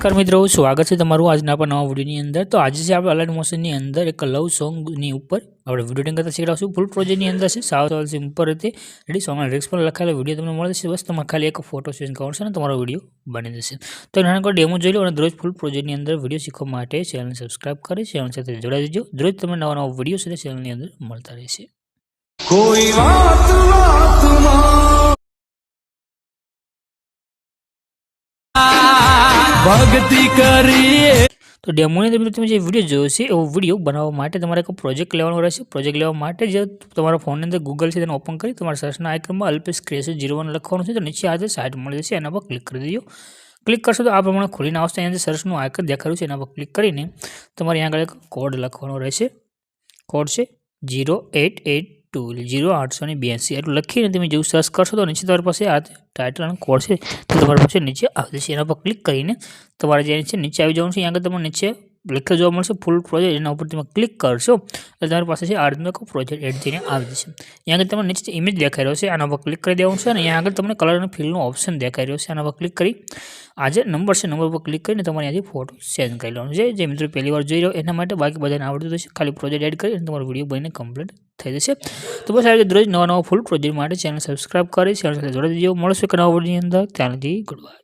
नमस्कार मित्रों, स्वागत है तमारू आज नवा विडियो अंदर। तो आज से आप अलाइड मोशन अंदर एक लव सॉन्ग ऊपर आप विडियो करता शीखवाशू। फूल प्रोजेक्ट अंदर से साव सवाल सिंपल रीते रेडी सॉन्ग लिरिक्स पर लखाયેલો विडियो तमने मळे छे। बस तमारे खाली एक फोटो सेशन करवानो छे ने तमारो विडियो बनी जशे। तो नानो डेमो जोई लो अने दररोज फूल प्रोजेक्ट अंदर विडियो शीखवा माटे चेनल ने सब्सक्राइब करी चेनल साथे जोડાઈ जजो। दररोज तमने नवा नवा विडियो साथे चेनल ની અંદર મળતા રહેશે। कोई बात भक्ति करिए। तो डेमो ની અંદર તમે જે વિડિયો જોયો છે એવો વિડિયો બનાવવા માટે તમારે એક પ્રોજેક્ટ લેવાનો રહેશે। પ્રોજેક્ટ લેવા માટે જે તમારા ફોન ની અંદર ગૂગલ છે તેને ઓપન કરી તમારા સર્ચ ના આઇકનમાં અલ્પેશ ક્રિએશન 01 લખવાનું છે। તો નીચે આ જે સાઇટ મળી જશે એના પર ક્લિક કરી દેજો। ક્લિક કરશો તો આ પ્રમાણે ખોલીને આવશે। અહીંયા જે સર્ચ નું આઇકન દેખાડ્યું છે એના પર ક્લિક કરીને તમારે અહીંયા આગળ એક કોડ લખવાનો રહેશે। કોડ છે 0882 એટલું લખીને તમે જેવું સર્ચ કરશો તો નીચે તમારી પાસે આ टाइटल और कोड से तो तुम्हारे पास नीचे आ जैसे एना पर क्लिक करीने तुम्हारे जे नीचे आई जाओ। यहाँ तक नीचे लिखे जो मैं फूल प्रोजेक्ट एना पर तुम क्लिक करशो तो तुम्हारे पास आ रीतना प्रोजेक्ट एड थी आ जैसे। यहाँ तक नीचे इमेज देखाई रह्यो छे आना पर क्लिक कर देवानुं छे। यहाँ आगे तमने कलर और फील ऑप्शन देखाई रह्यो छे आना पर क्लिक करी आज नंबर से नंबर पर क्लिक करीने तमारे यहाँ फोटो सेंड कर लेवानुं छे। जे मित्रों पहली बार जोई रह्यो एना माटे बाकी बधाने आवडतुं हशे खाली प्रोजेक्ट एड करी तमारो विडियो बनीने कम्प्लीट थई जशे। तो बस आ रीते दररोज नवा नवा फूल प्रोजेक्ट माटे चेनल सब्सक्राइब करी चेनल साथे जोडाई देजो। मळशुं एक नवा विडियो अंदर। त्यां लगी गुड बाय।